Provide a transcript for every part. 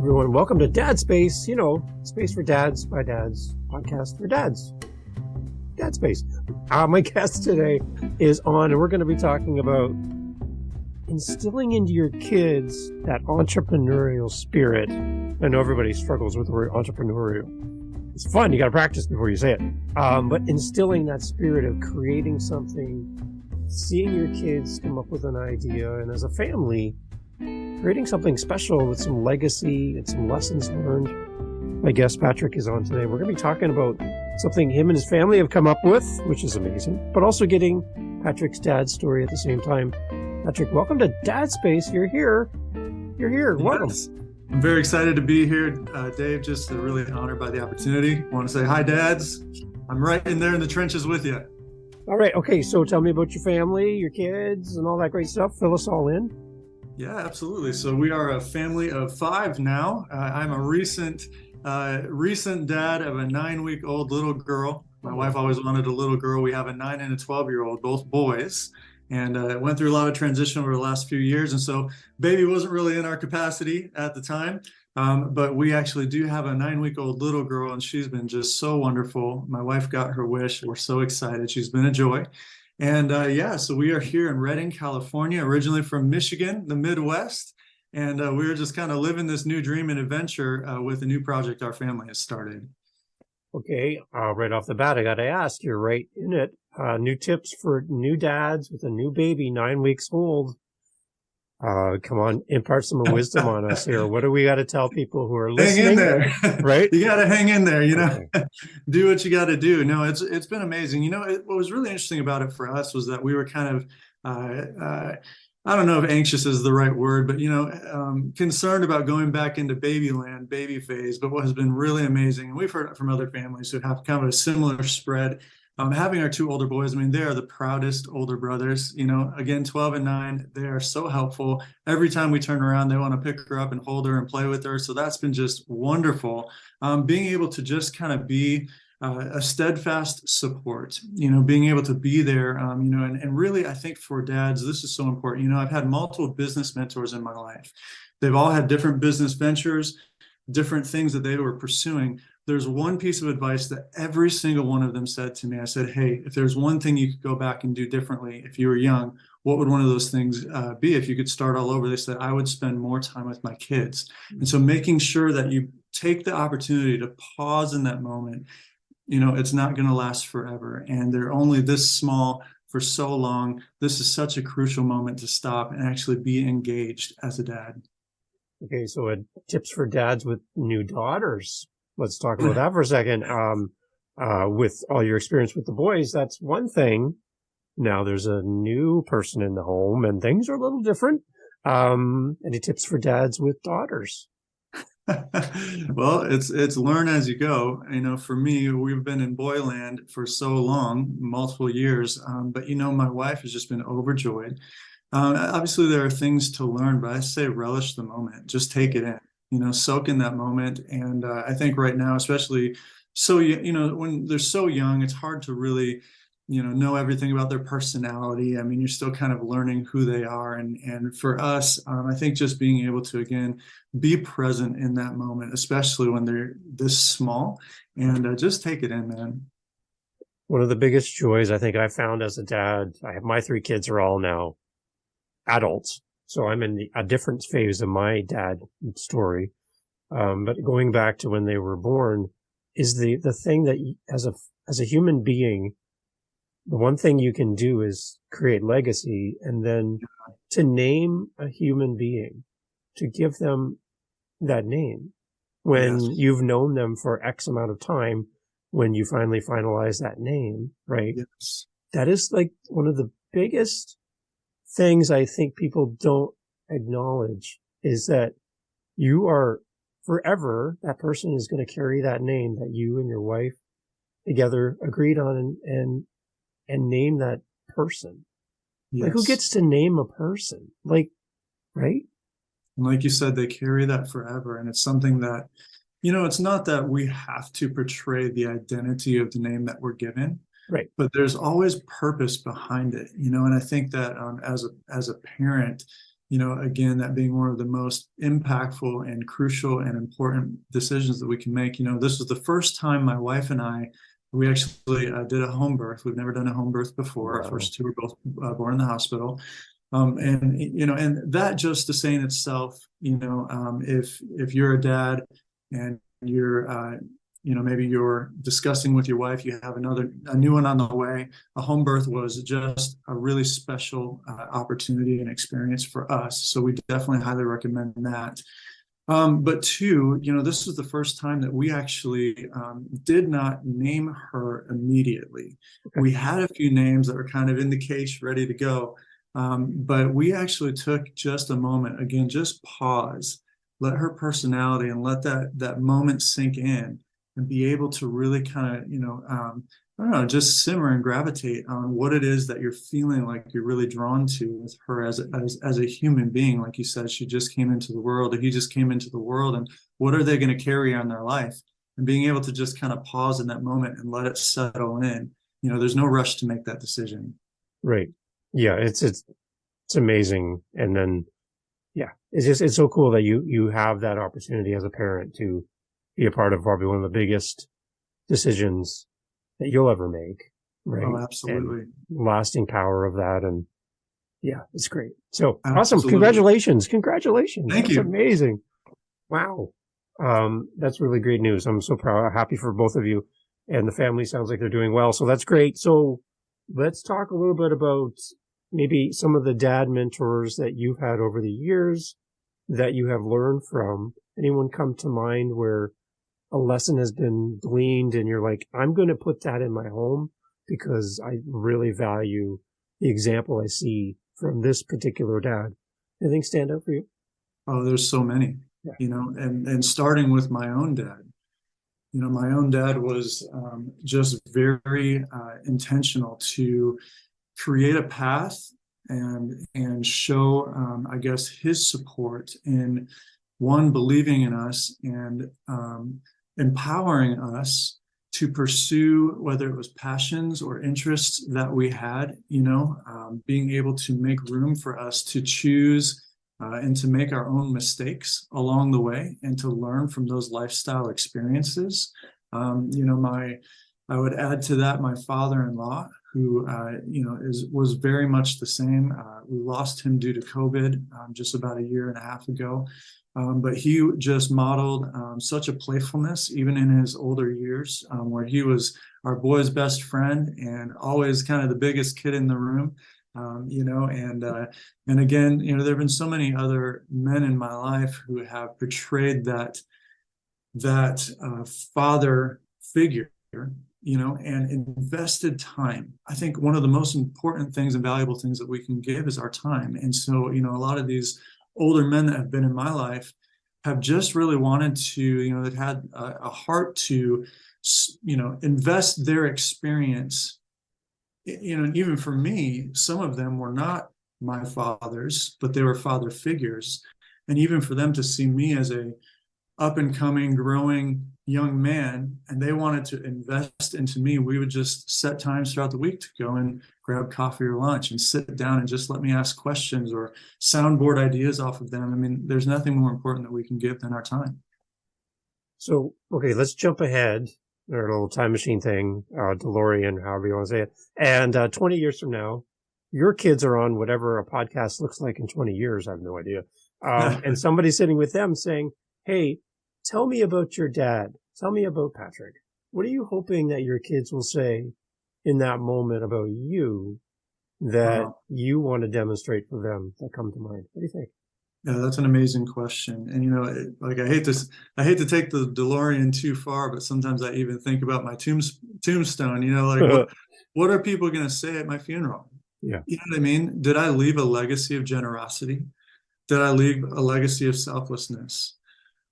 Everyone, welcome to Dad Space, space for dads by dads, podcast for dads. Dad Space. My guest today is on, and we're going to be talking about instilling into your kids that entrepreneurial spirit. I know everybody struggles with the word entrepreneurial. It's fun. You got to practice before you say it. But instilling that spirit of creating something, seeing your kids come up with an idea, and as a family, creating something special with some legacy and some lessons learned. My guest, Patrick, is on today. We're going to be talking about something him and his family have come up with, which is amazing, but also getting Patrick's dad's story at the same time. Patrick, welcome to Dad Space. You're here. Welcome. Yes. I'm very excited to be here, Dave. Just really honored by the opportunity. I want to say hi, dads. I'm right in there in the trenches with you. All right. Okay. So tell me about your family, your kids, and all that great stuff. Fill us all in. Yeah, absolutely. So we are a family of 5 now. I'm a recent dad of a 9-week-old little girl. My wife always wanted a little girl. We have a 9 and a 12-year-old, both boys. And went through a lot of transition over the last few years. And so baby wasn't really in our capacity at the time. But we actually do have a 9-week-old little girl, and she's been just so wonderful. My wife got her wish. We're so excited. She's been a joy. And so we are here in Redding, California, originally from Michigan, the Midwest. And we're just kind of living this new dream and adventure with a new project our family has started. Okay, right off the bat, I got to ask, you're right in it. New tips for new dads with a new baby, 9 weeks old. Come on, impart some wisdom on us here. What do we got to tell people who are listening? Hang in there. Right? You got to hang in there, Okay. Do what you got to do. No, it's been amazing. What was really interesting about it for us was that we were kind of, I don't know if anxious is the right word, but, concerned about going back into baby land, baby phase. But what has been really amazing, and we've heard it from other families who have kind of a similar spread, having our 2 older boys, they are the proudest older brothers, again, 12 and 9, they are so helpful. Every time we turn around, they want to pick her up and hold her and play with her. So that's been just wonderful. Being able to just kind of be a steadfast support, being able to be there, and really, I think for dads, this is so important. I've had multiple business mentors in my life. They've all had different business ventures, different things that they were pursuing. There's one piece of advice that every single one of them said to me. I said, hey, if there's one thing you could go back and do differently if you were young, what would one of those things be if you could start all over? They said, I would spend more time with my kids. And so making sure that you take the opportunity to pause in that moment, it's not going to last forever. And they're only this small for so long. This is such a crucial moment to stop and actually be engaged as a dad. Okay, so tips for dads with new daughters. Let's talk about that for a second. With all your experience with the boys, that's one thing. Now there's a new person in the home and things are a little different. Any tips for dads with daughters? Well, it's learn as you go. For me, we've been in boyland for so long, multiple years. But my wife has just been overjoyed. Obviously, there are things to learn, but I say relish the moment. Just take it in. Soak in that moment. And I think right now, especially when they're so young, it's hard to really, know everything about their personality. You're still kind of learning who they are. And for us, I think just being able to, again, be present in that moment, especially when they're this small, and just take it in, man. One of the biggest joys I think I found as a dad, my 3 kids are all now adults. So I'm in a different phase of my dad story. But going back to when they were born is the thing that as a human being, the one thing you can do is create legacy, and then to name a human being, to give them that name when you've known them for X amount of time, when you finally finalize that name, right? Yes. That is like one of the biggest things I think people don't acknowledge, is that you are forever, that person is going to carry that name that you and your wife together agreed on and name that person. Yes. Like, who gets to name a person? Like, right? And like you said, they carry that forever. And it's something that, it's not that we have to portray the identity of the name that we're given. Right. But there's always purpose behind it, and I think that as a parent, again, that being one of the most impactful and crucial and important decisions that we can make. This was the first time my wife and we actually did a home birth. We've never done a home birth before. Wow. Our first two were both born in the hospital. And that just to say in itself, if you're a dad and you're, maybe you're discussing with your wife, you have a new one on the way. A home birth was just a really special opportunity and experience for us. So we definitely highly recommend that. But two, this was the first time that we actually did not name her immediately. We had a few names that were kind of in the case, ready to go. But we actually took just a moment, again, just pause, let her personality and let that moment sink in and be able to really kind of, I don't know, just simmer and gravitate on what it is that you're feeling like you're really drawn to with her as a human being. Like you said, she just came into the world, or he just came into the world, and what are they going to carry on their life? And being able to just kind of pause in that moment and let it settle in. There's no rush to make that decision. Right. Yeah. It's amazing. And then, yeah, it's so cool that you have that opportunity as a parent to be a part of probably one of the biggest decisions that you'll ever make. Right. Oh, absolutely. And lasting power of that. And yeah, it's great. So absolutely. Awesome. Congratulations. Thank you. That's amazing. Wow. That's really great news. I'm so proud, happy for both of you, and the family sounds like they're doing well. So that's great. So let's talk a little bit about maybe some of the dad mentors that you've had over the years that you have learned from. Anyone come to mind where a lesson has been gleaned and you're like, I'm going to put that in my home because I really value the example I see from this particular dad? Anything stand out for you? Oh, there's so many, and starting with my own dad. My own dad was just very intentional to create a path and show, I guess, his support in one, believing in us and empowering us to pursue whether it was passions or interests that we had, being able to make room for us to choose and to make our own mistakes along the way and to learn from those lifestyle experiences. I would add to that my father-in-law, who, was very much the same. We lost him due to COVID just about a year and a half ago. But he just modeled such a playfulness, even in his older years, where he was our boy's best friend and always kind of the biggest kid in the room. And again, there have been so many other men in my life who have portrayed that father figure, and invested time. I think one of the most important things and valuable things that we can give is our time. And so, a lot of these older men that have been in my life have just really wanted to, they've had a heart to, invest their experience. Even for me, some of them were not my fathers, but they were father figures. And even for them to see me as a up and coming, growing young man, and they wanted to invest into me, we would just set times throughout the week to go and grab coffee or lunch and sit down and just let me ask questions or soundboard ideas off of them. I mean, there's nothing more important that we can give than our time. So, okay, let's jump ahead, or a little time machine thing, DeLorean, however you want to say it. And 20 years from now, your kids are on whatever a podcast looks like in 20 years. I have no idea. And somebody's sitting with them saying, hey, tell me about your dad. Tell me about Patrick. What are you hoping that your kids will say in that moment about you that you want to demonstrate for them that come to mind? What do you think? Yeah, that's an amazing question. And, I hate to take the DeLorean too far, but sometimes I even think about my tombstone, what are people going to say at my funeral? Yeah. You know what I mean? Did I leave a legacy of generosity? Did I leave a legacy of selflessness?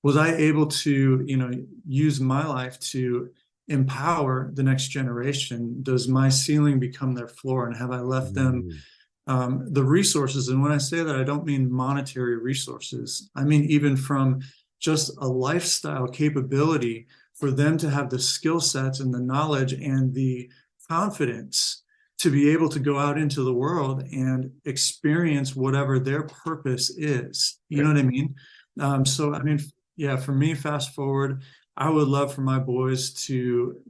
Was I able to, use my life to empower the next generation? Does my ceiling become their floor? And have I left them the resources? And when I say that, I don't mean monetary resources. I mean, even from just a lifestyle capability for them to have the skill sets and the knowledge and the confidence to be able to go out into the world and experience whatever their purpose is. You know what I mean? So, I mean, yeah, for me, fast forward, I would love for my boys to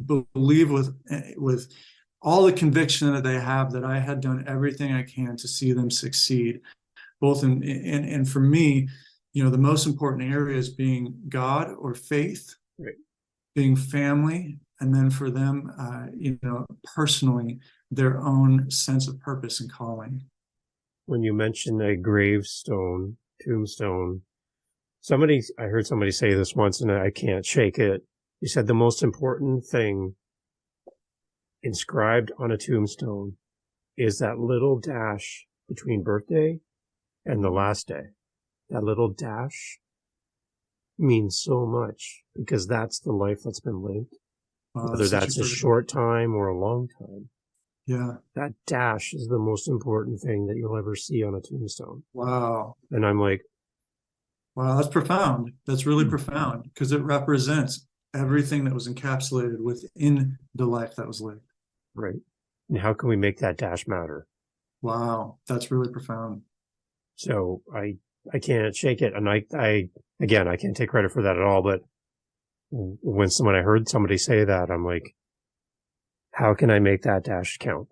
believe with all the conviction that they have that I had done everything I can to see them succeed, both and for me, you know, the most important areas being God or faith, being family, and then for them, you know, personally, their own sense of purpose and calling. When you mentioned a gravestone, tombstone, I heard somebody say this once and I can't shake it. You said the most important thing inscribed on a tombstone is that little dash between birthday and the last day. That little dash means so much because that's the life that's been lived. Whether that's a short time or a long time. Yeah. That dash is the most important thing that you'll ever see on a tombstone. Wow. And I'm like, wow, that's profound. That's really profound because it represents everything that was encapsulated within the life that was lived. Right. And how can we make that dash matter? Wow, that's really profound. So I can't shake it. And I again, I can't take credit for that at all, but when I heard somebody say that, I'm like, how can I make that dash count?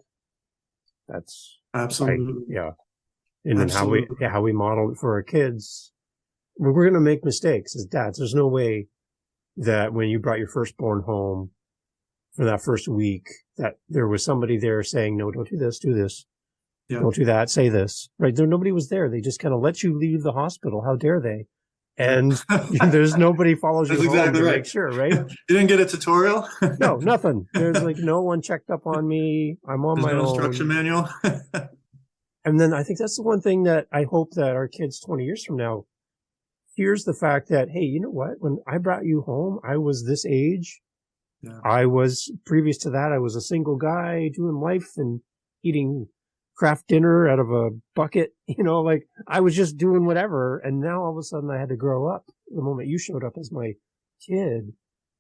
That's absolutely, yeah. And then how we model it for our kids. We're going to make mistakes as dads. There's no way that when you brought your firstborn home for that first week, that there was somebody there saying, no, don't do this, do this. Yeah. Don't do that, say this. Right? Nobody was there. They just kind of let you leave the hospital. How dare they? And there's nobody follows you home to make sure, right? You didn't get a tutorial? No, nothing. There's like no one checked up on me. I'm on my own. There's no instruction manual. And then I think that's the one thing that I hope that our kids 20 years from now here's the fact that, hey, you know what? When I brought you home, I was this age. Yeah. Previous to that, I was a single guy doing life and eating craft dinner out of a bucket, you know, like I was just doing whatever. And now all of a sudden I had to grow up the moment you showed up as my kid.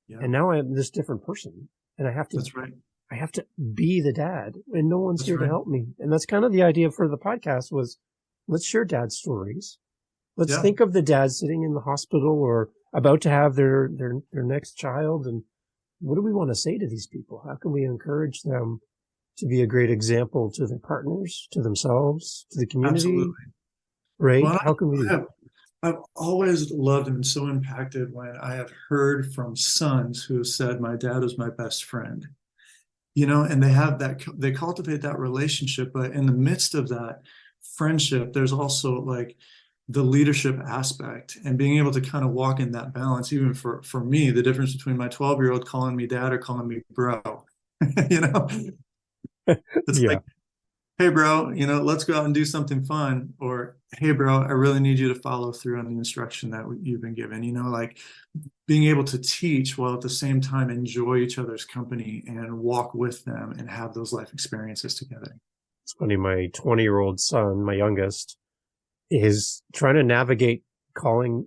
Yeah. And now I'm this different person and I have to, that's right. I have to be the dad and no one's here to help me. And that's kind of the idea for the podcast was let's share dad stories. Let's think of the dad sitting in the hospital or about to have their next child. And what do we want to say to these people? How can we encourage them to be a great example to their partners, to themselves, to the community? Absolutely. Right? Well, how can we? I've always loved and been so impacted when I have heard from sons who have said, my dad was my best friend, you know, and they cultivate that relationship. But in the midst of that friendship, there's also like the leadership aspect and being able to kind of walk in that balance. Even for me, the difference between my 12-year-old calling me dad or calling me bro, you know, it's like, hey bro, you know, let's go out and do something fun, or hey bro, I really need you to follow through on the instruction that you've been given, you know, like being able to teach while at the same time enjoy each other's company and walk with them and have those life experiences together. It's funny, my 20-year-old son, my youngest, is trying to navigate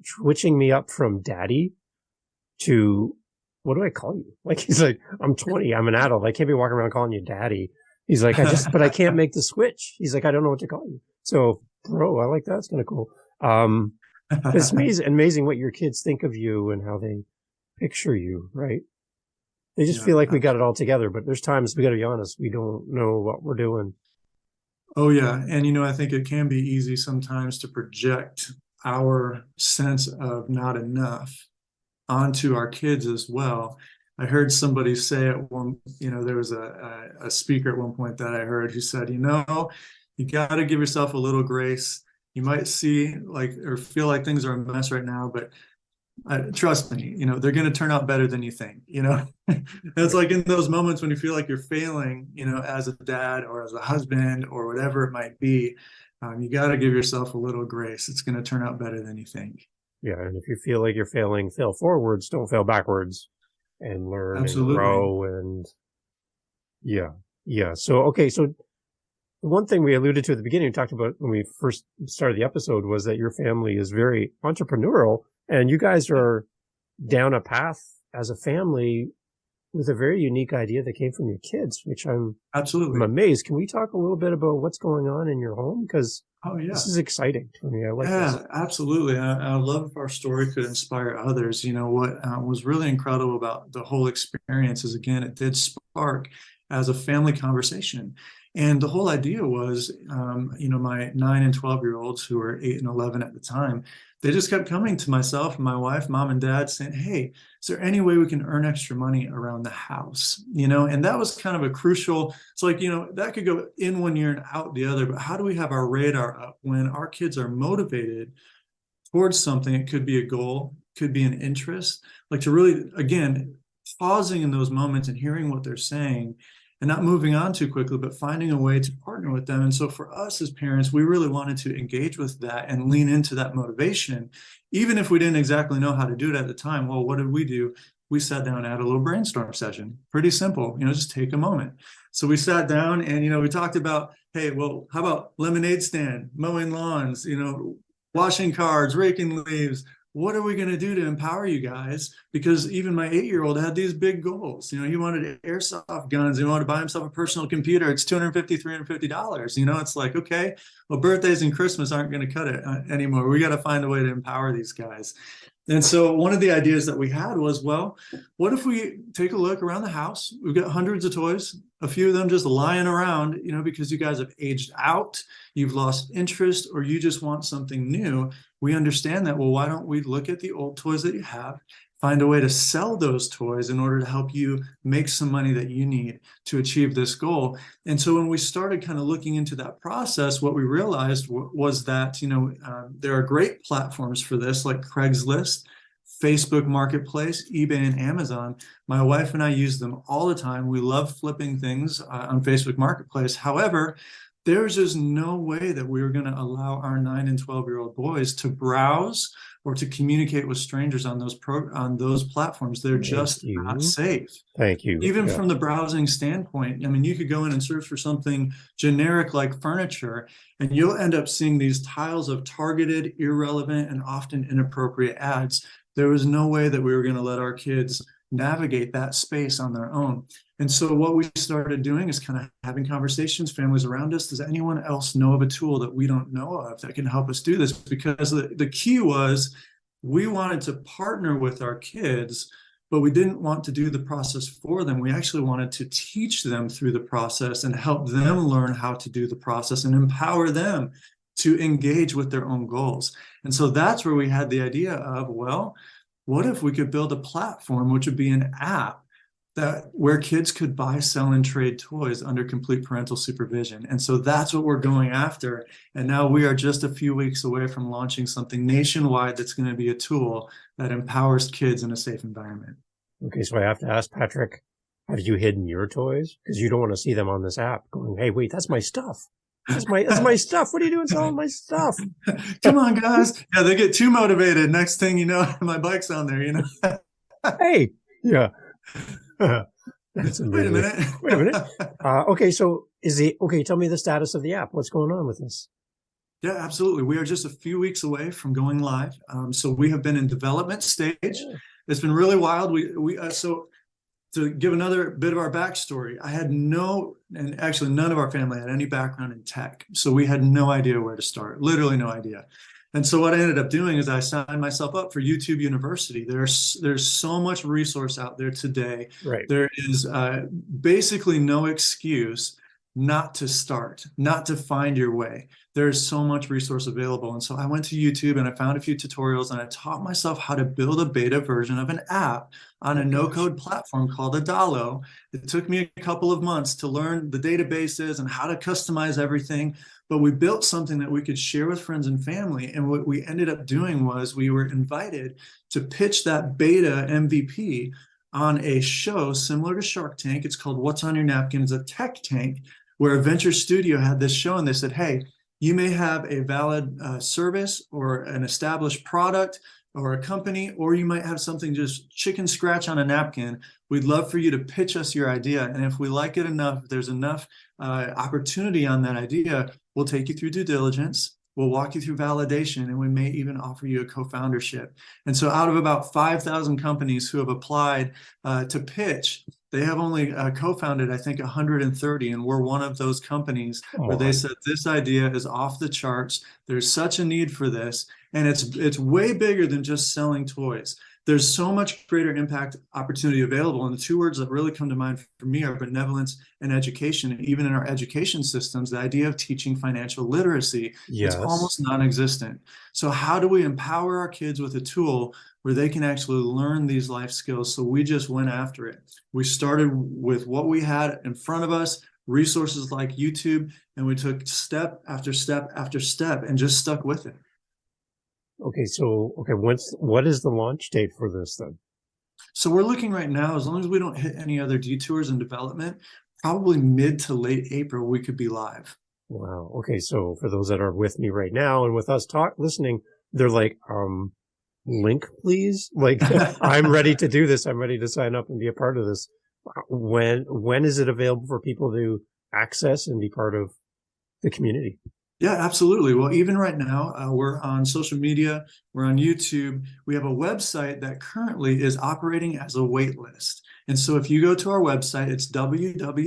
switching me up from daddy to, what do I call you? Like, he's like, I'm 20, I'm an adult. I can't be walking around calling you daddy. He's like, but I can't make the switch. He's like, I don't know what to call you. So, bro, I like that. It's kind of cool. It's amazing what your kids think of you and how they picture you, right? They just feel like we got it all together, but there's times we got to be honest. We don't know what we're doing. Oh, yeah. And, you know, I think it can be easy sometimes to project our sense of not enough onto our kids as well. I heard somebody say at one, you know, there was a speaker at one point that I heard who said, you know, you got to give yourself a little grace. You might see like or feel like things are a mess right now, but trust me, you know, they're going to turn out better than you think, you know. It's like in those moments when you feel like you're failing, you know, as a dad or as a husband or whatever it might be, you got to give yourself a little grace. It's going to turn out better than you think. Yeah. And if you feel like you're failing, fail forwards, don't fail backwards, and learn Absolutely. And grow. And yeah. So, okay. So the one thing we alluded to at the beginning, we talked about when we first started the episode, was that your family is very entrepreneurial and you guys are down a path as a family with a very unique idea that came from your kids, which I'm Absolutely. amazed. Can we talk a little bit about what's going on in your home? Because Oh, yeah. this is exciting for me. I like this. Yeah, absolutely. I love if our story could inspire others. You know, what was really incredible about the whole experience is, again, it did spark as a family conversation. And the whole idea was, my 9 and 12-year-olds, who were 8 and 11 at the time, they just kept coming to myself and my wife, mom and dad, saying, "Hey, is there any way we can earn extra money around the house?" And that was kind of a crucial. It's like, that could go in one ear and out the other, but how do we have our radar up when our kids are motivated towards something? It could be a goal, could be an interest, like to really, again, pausing in those moments and hearing what they're saying and not moving on too quickly, but finding a way to partner with them. And so for us as parents, we really wanted to engage with that and lean into that motivation, even if we didn't exactly know how to do it at the time. Well, what did we do? We sat down and had a little brainstorm session. Pretty simple, just take a moment. So we sat down and, we talked about, hey, well, how about lemonade stand, mowing lawns, washing cars, raking leaves? What are we going to do to empower you guys? Because even my 8-year-old had these big goals. He wanted airsoft guns. He wanted to buy himself a personal computer. It's $250, $350. It's like, okay, well, birthdays and Christmas aren't going to cut it anymore. We got to find a way to empower these guys. And so one of the ideas that we had was, well, what if we take a look around the house? We've got hundreds of toys, a few of them just lying around, because you guys have aged out, you've lost interest, or you just want something new. We understand that. Well, why don't we look at the old toys that you have, find a way to sell those toys in order to help you make some money that you need to achieve this goal? And so when we started kind of looking into that process, what we realized was that, there are great platforms for this, like Craigslist, Facebook Marketplace, eBay, and Amazon. My wife and I use them all the time. We love flipping things on Facebook Marketplace. However, there's just no way that we were going to allow our 9 and 12-year-old boys to browse or to communicate with strangers on those platforms. They're just not safe. Thank you. Even from the browsing standpoint, you could go in and search for something generic like furniture, and you'll end up seeing these tiles of targeted, irrelevant, and often inappropriate ads. There was no way that we were going to let our kids navigate that space on their own. And so what we started doing is kind of having conversations, families around us. Does anyone else know of a tool that we don't know of that can help us do this? Because the key was we wanted to partner with our kids, but we didn't want to do the process for them. We actually wanted to teach them through the process and help them learn how to do the process and empower them to engage with their own goals. And so that's where we had the idea of, well, what if we could build a platform, which would be an app where kids could buy, sell, and trade toys under complete parental supervision. And so that's what we're going after. And now we are just a few weeks away from launching something nationwide that's going to be a tool that empowers kids in a safe environment. Okay, so I have to ask, Patrick, have you hidden your toys? Because you don't want to see them on this app going, hey, wait, that's my stuff. That's my stuff. What are you doing selling my stuff? Come on, guys. Yeah, they get too motivated. Next thing you know, my bike's on there, Hey, yeah. Wait a minute. Okay, so tell me the status of the app. What's going on with this? Yeah, absolutely. We are just a few weeks away from going live. So we have been in development stage. Yeah. It's been really wild. So to give another bit of our backstory, and actually none of our family had any background in tech. So we had no idea where to start, literally no idea. And so what I ended up doing is I signed myself up for YouTube University. There's so much resource out there today. Right. There is basically no excuse not to start, not to find your way. There's so much resource available. And so I went to YouTube and I found a few tutorials and I taught myself how to build a beta version of an app on a no-code platform called Adalo. It took me a couple of months to learn the databases and how to customize everything. But we built something that we could share with friends and family. And what we ended up doing was we were invited to pitch that beta MVP on a show similar to Shark Tank. It's called What's on Your Napkin. It's a tech tank where a venture studio had this show and they said, hey, you may have a valid service or an established product or a company, or you might have something just chicken scratch on a napkin. We'd love for you to pitch us your idea. And if we like it enough, if there's enough opportunity on that idea, we'll take you through due diligence. We'll walk you through validation, and we may even offer you a co-foundership. And so out of about 5,000 companies who have applied to pitch, they have only co-founded, I think, 130, and we're one of those companies where they said this idea is off the charts. There's such a need for this, and it's way bigger than just selling toys. There's so much greater impact opportunity available. And the two words that really come to mind for me are benevolence and education. And even in our education systems, the idea of teaching financial literacy, it's almost non-existent. So how do we empower our kids with a tool where they can actually learn these life skills? So we just went after it. We started with what we had in front of us, resources like YouTube, and we took step after step after step and just stuck with it. Okay, so what is the launch date for this then? So we're looking right now, as long as we don't hit any other detours in development, probably mid to late April, we could be live. Wow. Okay, so for those that are with me right now and with us listening, they're like, link, please. Like, I'm ready to do this. I'm ready to sign up and be a part of this. When is it available for people to access and be part of the community? Yeah, absolutely. Well, even right now, we're on social media, we're on YouTube. We have a website that currently is operating as a wait list. And so if you go to our website, it's www.toytle,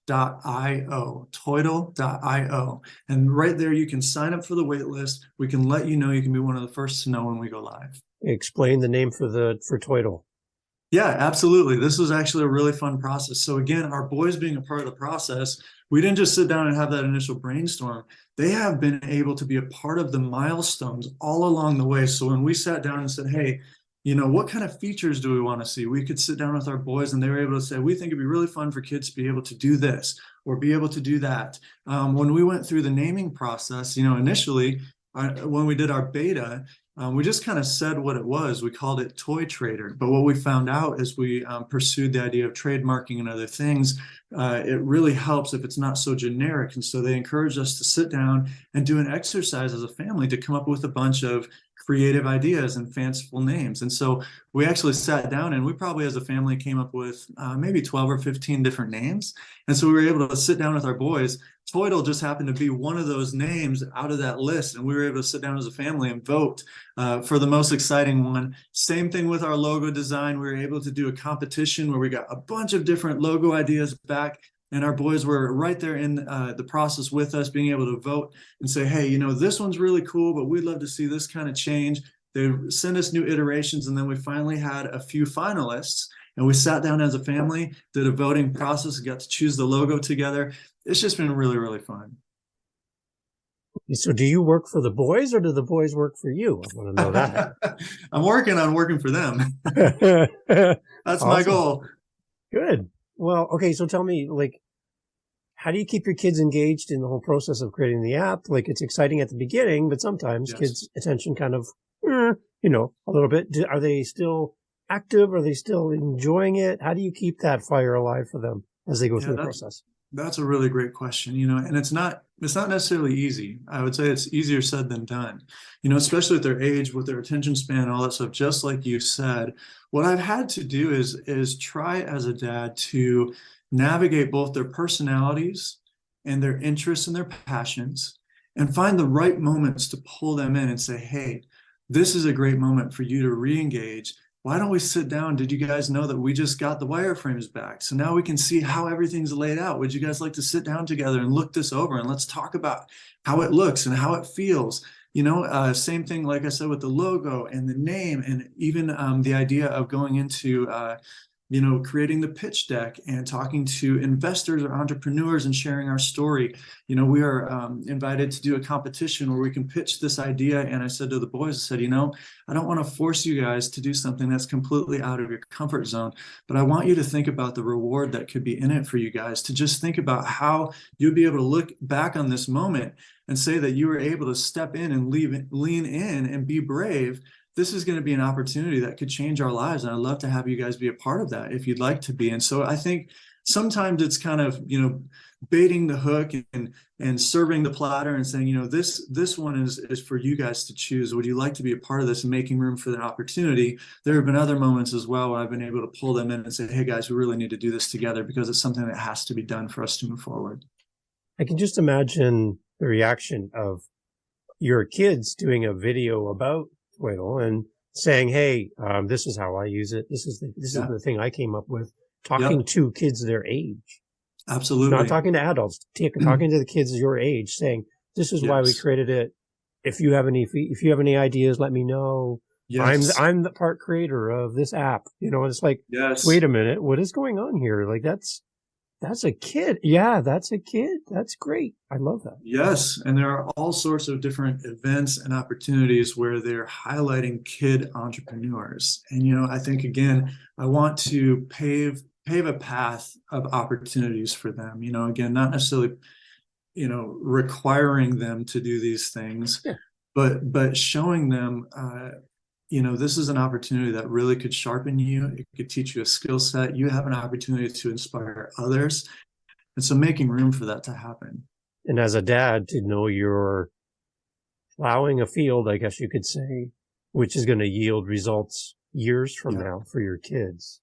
TOYTLE.io, toytle.io. And right there, you can sign up for the wait list. We can let you know. You can be one of the first to know when we go live. Explain the name for TOYTLE. Yeah, absolutely. This was actually a really fun process. So again, our boys being a part of the process, we didn't just sit down and have that initial brainstorm. They have been able to be a part of the milestones all along the way. So when we sat down and said, hey, what kind of features do we want to see? We could sit down with our boys and they were able to say, we think it'd be really fun for kids to be able to do this or be able to do that. When we went through the naming process, initially, when we did our beta, we just kind of said what it was. We called it Toy Trader. But what we found out as we pursued the idea of trademarking and other things, it really helps if it's not so generic. And so they encouraged us to sit down and do an exercise as a family to come up with a bunch of creative ideas and fanciful names. And so we actually sat down and we probably as a family came up with maybe 12 or 15 different names. And so we were able to sit down with our boys. TOYTLE just happened to be one of those names out of that list. And we were able to sit down as a family and vote for the most exciting one. Same thing with our logo design. We were able to do a competition where we got a bunch of different logo ideas back. And our boys were right there in the process with us, being able to vote and say, hey, this one's really cool, but we'd love to see this kind of change. They sent us new iterations. And then we finally had a few finalists. And we sat down as a family, did a voting process, got to choose the logo together. It's just been really, really fun. So do you work for the boys or do the boys work for you? I want to know that. I'm working on working for them. That's awesome. My goal. Good. Well, okay. So tell me, how do you keep your kids engaged in the whole process of creating the app? It's exciting at the beginning, but sometimes kids' attention kind of, a little bit. Are they still active? Are they still enjoying it? How do you keep that fire alive for them as they go through the process? That's a really great question, and it's not necessarily easy. I would say it's easier said than done, especially at their age, with their attention span and all that stuff. Just like you said, what I've had to do is try as a dad to navigate both their personalities and their interests and their passions and find the right moments to pull them in and say, hey, this is a great moment for you to re-engage. Why don't we sit down? Did you guys know that we just got the wireframes back? So now we can see how everything's laid out. Would you guys like to sit down together and look this over and let's talk about how it looks and how it feels? Same thing, like I said, with the logo and the name and even the idea of going into creating the pitch deck and talking to investors or entrepreneurs and sharing our story. We are invited to do a competition where we can pitch this idea. And I said to the boys, I said, I don't want to force you guys to do something that's completely out of your comfort zone, but I want you to think about the reward that could be in it for you guys, to just think about how you'll be able to look back on this moment and say that you were able to step in and lean in and be brave. This is going to be an opportunity that could change our lives. And I'd love to have you guys be a part of that if you'd like to be. And so I think sometimes it's kind of, baiting the hook and serving the platter and saying, this one is for you guys to choose. Would you like to be a part of this and making room for that opportunity? There have been other moments as well where I've been able to pull them in and say, hey guys, we really need to do this together because it's something that has to be done for us to move forward. I can just imagine the reaction of your kids doing a video about TOYTLE and saying, "Hey, this is how I use it. This is Yeah. the thing I came up with." Talking Yep. to kids their age, not Absolutely. talking to adults, talking to the kids your age, saying, "This is why we Yes. created it. If you have any ideas, let me know. Yes. I'm the part creator of this app." It's like, Yes. wait a minute, what is going on here? Like that's a kid. Yeah, that's a kid. That's great. I love that. Yes, and there are all sorts of different events and opportunities where they're highlighting kid entrepreneurs. And I think again, I want to pave a path of opportunities for them. Again, not necessarily, requiring them to do these things, Yeah. but showing them this is an opportunity that really could sharpen you. It could teach you a skill set. You have an opportunity to inspire others. And so making room for that to happen. And as a dad, to know you're plowing a field, I guess you could say, which is going to yield results years from Yeah. now for your kids.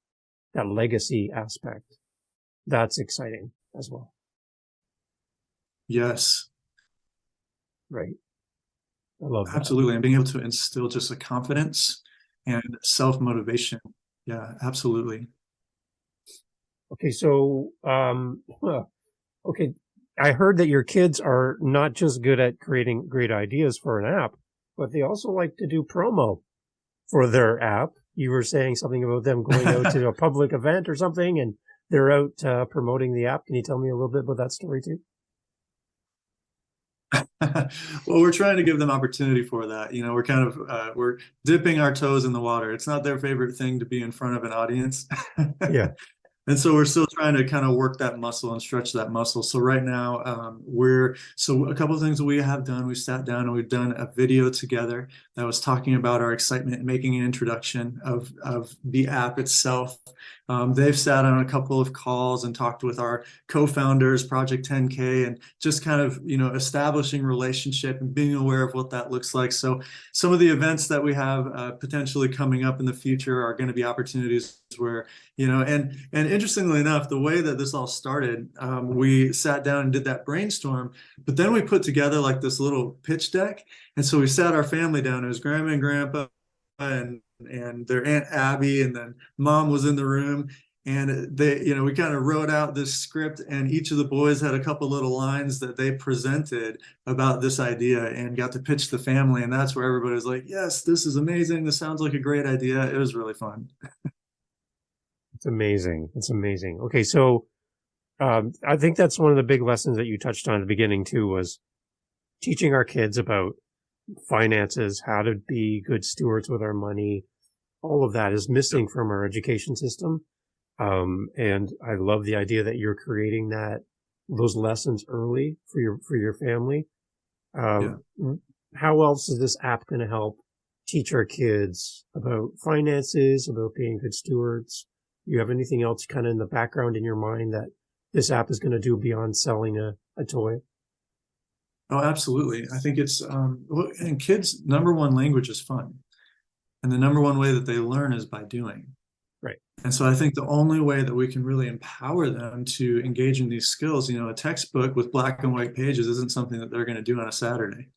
That legacy aspect, that's exciting as well. Yes, Right. I love that. absolutely. And being able to instill just a confidence and self-motivation. Yeah, absolutely. Okay. So, okay. I heard that your kids are not just good at creating great ideas for an app, but they also like to do promo for their app. You were saying something about them going out to a public event or something, and they're out promoting the app. Can you tell me a little bit about that story too? Well, we're trying to give them opportunity for that. We're kind of we're dipping our toes in the water. It's not their favorite thing to be in front of an audience. Yeah. And so we're still trying to kind of work that muscle and stretch that muscle. So right now, so a couple of things that we have done, we sat down and we've done a video together that was talking about our excitement and making an introduction of the app itself. They've sat on a couple of calls and talked with our co-founders, Project 10K, and just kind of, establishing relationship and being aware of what that looks like. So some of the events that we have potentially coming up in the future are going to be opportunities where, and interestingly enough, the way that this all started, we sat down and did that brainstorm, but then we put together like this little pitch deck. And so we sat our family down. It was grandma and grandpa and their Aunt Abby, and then mom was in the room. And we kind of wrote out this script, and each of the boys had a couple little lines that they presented about this idea and got to pitch the family. And that's where everybody was like, yes, this is amazing. This sounds like a great idea. It was really fun. It's amazing. It's amazing. Okay. So, I think that's one of the big lessons that you touched on at the beginning too, was teaching our kids about finances, how to be good stewards with our money. All of that is missing from our education system. And I love the idea that you're creating those lessons early for your family. Yeah. How else is this app going to help teach our kids about finances, about being good stewards? You have anything else kind of in the background in your mind that this app is going to do beyond selling a toy? Oh, absolutely. I think it's, and kids' number one language is fun. And the number one way that they learn is by doing. Right. And so I think the only way that we can really empower them to engage in these skills, a textbook with black and white pages isn't something that they're going to do on a Saturday.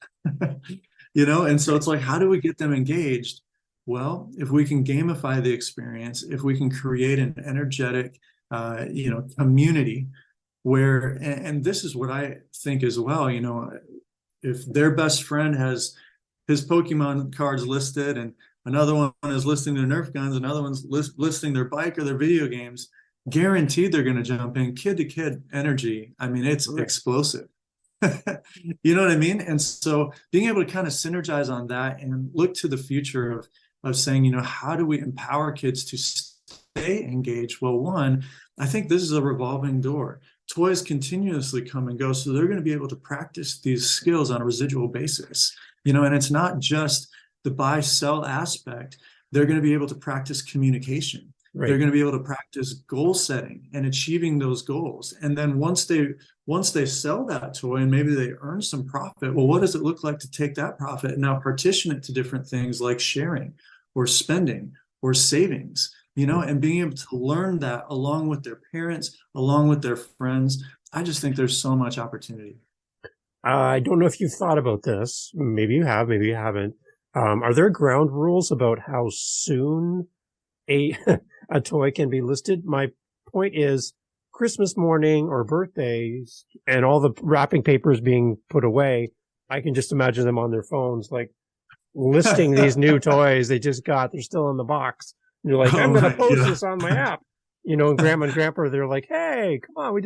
And so it's like, how do we get them engaged? Well, if we can gamify the experience, if we can create an energetic, community where, and this is what I think as well, if their best friend has his Pokemon cards listed and another one is listing their Nerf guns, another one's listing their bike or their video games, guaranteed they're going to jump in. Kid to kid energy, I mean, it's explosive. You know what I mean? And so being able to kind of synergize on that and look to the future of saying, how do we empower kids to stay engaged? Well, one, I think this is a revolving door. Toys continuously come and go, so they're going to be able to practice these skills on a residual basis. And it's not just the buy sell aspect. They're going to be able to practice communication. Right. They're going to be able to practice goal setting and achieving those goals. And then once they sell that toy and maybe they earn some profit, well, what does it look like to take that profit and now partition it to different things like sharing or spending or savings, and being able to learn that along with their parents, along with their friends, I just think there's so much opportunity. I don't know if you've thought about this. Maybe you have, maybe you haven't. Are there ground rules about how soon a a toy can be listed? My point is Christmas morning or birthdays and all the wrapping papers being put away. I can just imagine them on their phones, like listing these new toys they just got. They're still in the box. And you're like, Oh I'm going to my post God. this on my app. You know, and grandma and grandpa, they're like, hey, come on,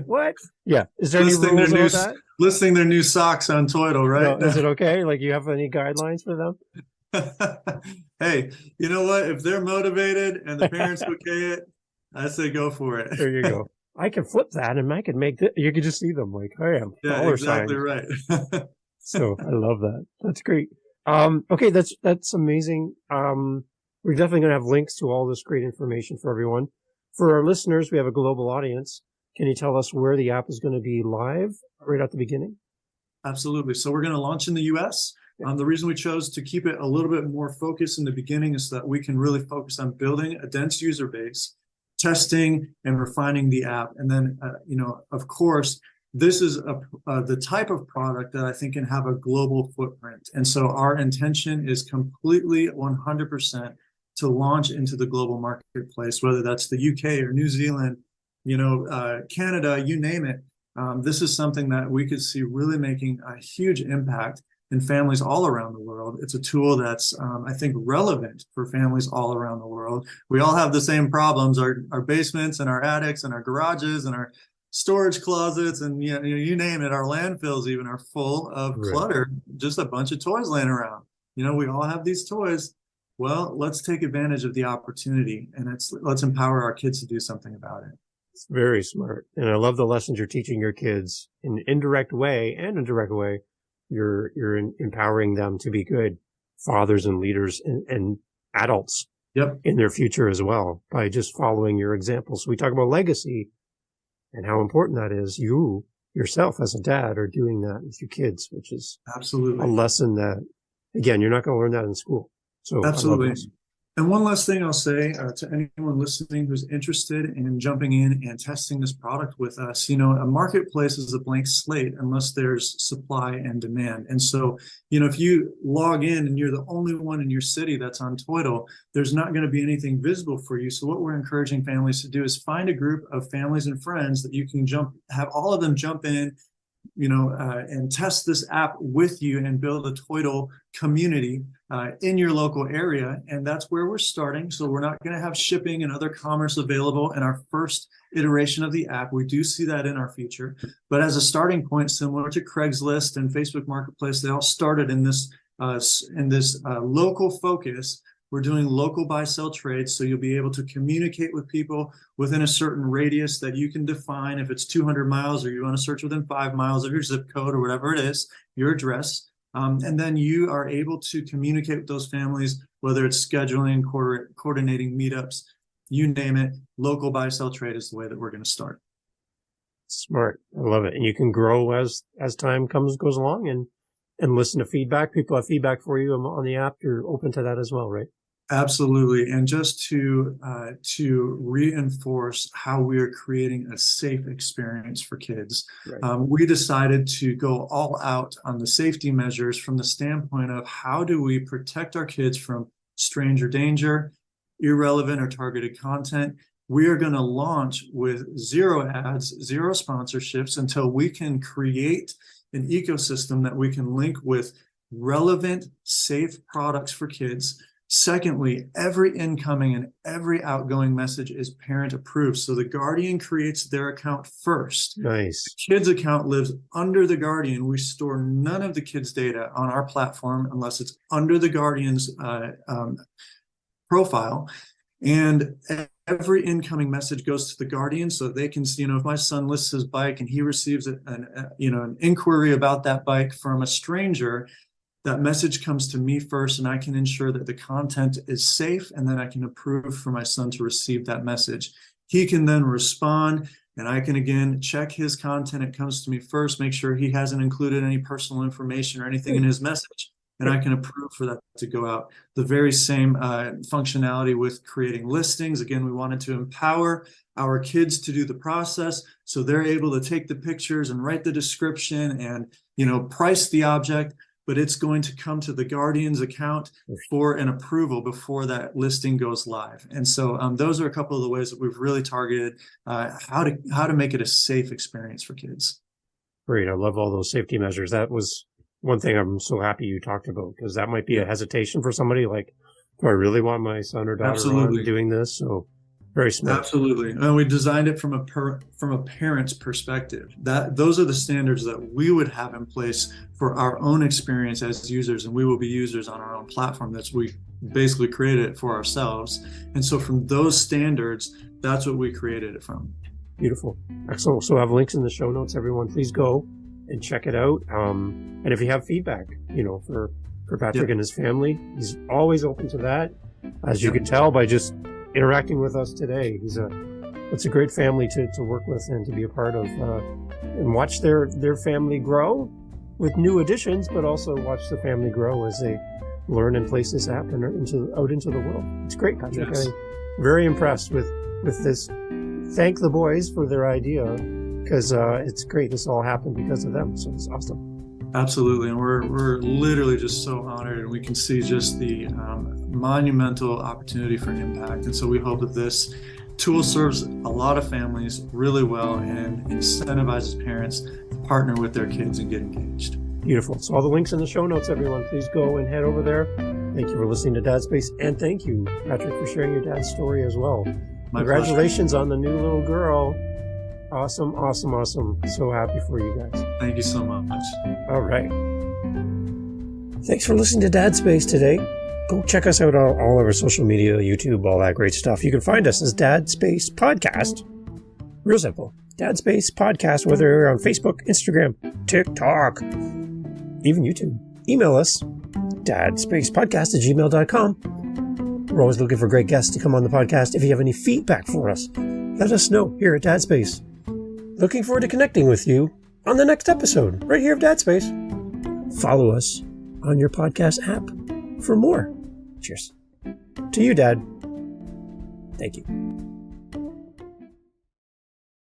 what? Yeah. Is there any listing their rules new about that? listing their new socks on TOYTLE, right? No, is it okay? Like, you have any guidelines for them? Hey, you know what? If they're motivated and the parents okay it, I say go for it. There you go. I can flip that and I can make that. You can just see them like, I am Yeah, dollar exactly signs. right. So I love that. That's great. Okay, that's amazing. We're definitely going to have links to all this great information for everyone. For our listeners, we have a global audience. Can you tell us where the app is going to be live right at the beginning? Absolutely. So we're going to launch in the US. The reason we chose to keep it a little bit more focused in the beginning is so that we can really focus on building a dense user base, testing and refining the app. And then, of course, this is the type of product that I think can have a global footprint. And so our intention is completely 100% to launch into the global marketplace, whether that's the UK or New Zealand, Canada, you name it. This is something that we could see really making a huge impact in families all around the world. It's a tool that's, I think, relevant for families all around the world. We all have the same problems, our basements and our attics and our garages and our storage closets and you name it, our landfills even are full of clutter, just a bunch of toys laying around. We all have these toys. Well, let's take advantage of the opportunity and let's empower our kids to do something about it. It's very smart. And I love the lessons you're teaching your kids in an indirect way and a direct way. You're empowering them to be good fathers and leaders and adults in their future as well by just following your example. So we talk about legacy and how important that is. You yourself as a dad are doing that with your kids, which is absolutely a lesson that, again, you're not going to learn that in school. So absolutely. And one last thing I'll say to anyone listening who's interested in jumping in and testing this product with us, a marketplace is a blank slate unless there's supply and demand. And so, if you log in and you're the only one in your city that's on TOYTLE, there's not going to be anything visible for you. So what we're encouraging families to do is find a group of families and friends that you can have all of them jump in, and test this app with you and build a TOYTLE community in your local area. And that's where we're starting. So we're not going to have shipping and other commerce available in our first iteration of the app. We do see that in our future. But as a starting point, similar to Craigslist and Facebook Marketplace, they all started in this local focus. We're doing local buy-sell trades, so you'll be able to communicate with people within a certain radius that you can define. If it's 200 miles or you want to search within 5 miles of your zip code or whatever it is, your address. And then you are able to communicate with those families, whether it's scheduling, coordinating meetups, you name it. Local buy-sell trade is the way that we're going to start. Smart. I love it. And you can grow as time goes along and listen to feedback. People have feedback for you on the app. You're open to that as well, right? Absolutely. And just to reinforce how we are creating a safe experience for kids, we decided to go all out on the safety measures from the standpoint of how do we protect our kids from stranger danger, irrelevant or targeted content. We are going to launch with 0 ads, 0 sponsorships until we can create an ecosystem that we can link with relevant, safe products for kids. Secondly, every incoming and every outgoing message is parent approved. So the guardian creates their account first. Nice. The kid's account lives under the guardian. We store none of the kid's data on our platform unless it's under the guardian's profile. And every incoming message goes to the guardian so they can see, if my son lists his bike and he receives an inquiry about that bike from a stranger, that message comes to me first, and I can ensure that the content is safe, and then I can approve for my son to receive that message. He can then respond, and I can, again, check his content. It comes to me first, make sure he hasn't included any personal information or anything in his message. and I can approve for that to go out. The very same functionality with creating listings. Again, we wanted to empower our kids to do the process, so they're able to take the pictures and write the description and, price the object, but it's going to come to the guardian's account for an approval before that listing goes live. And so those are a couple of the ways that we've really targeted how to make it a safe experience for kids. Great. I love all those safety measures. That was one thing I'm so happy you talked about, because that might be a hesitation for somebody like, do I really want my son or daughter on doing this? So very smart. Absolutely. And we designed it from a parent's perspective. Those are the standards that we would have in place for our own experience as users, and we will be users on our own platform. We basically created it for ourselves. And so from those standards, that's what we created it from. Beautiful. Excellent. So I have links in the show notes. Everyone, please go and check it out. And if you have feedback, for Patrick and his family, he's always open to that. As you can tell by just interacting with us today, it's a great family to work with and to be a part of, and watch their family grow with new additions, but also watch the family grow as they learn and place this app and out into the world. It's great, Patrick. Yes. I'm very impressed with this. Thank the boys for their idea, because it's great. This all happened because of them, so it's awesome. Absolutely, and we're literally just so honored, and we can see just the monumental opportunity for impact. And so we hope that this tool serves a lot of families really well and incentivizes parents to partner with their kids and get engaged. Beautiful. So all the links in the show notes, everyone. Please go and head over there. Thank you for listening to Dad Space, and thank you, Patrick, for sharing your dad's story as well. Congratulations on the new little girl. Awesome, awesome, awesome. So happy for you guys. Thank you so much. All right. Thanks for listening to Dad Space today. Go check us out on all of our social media, YouTube, all that great stuff. You can find us as Dad Space Podcast. Real simple. Dad Space Podcast, whether you're on Facebook, Instagram, TikTok, even YouTube. Email us, dadspacepodcast@gmail.com. We're always looking for great guests to come on the podcast. If you have any feedback for us, let us know here at Dad Space. Looking forward to connecting with you on the next episode, right here of Dad Space. Follow us on your podcast app for more. Cheers. To you, Dad. Thank you.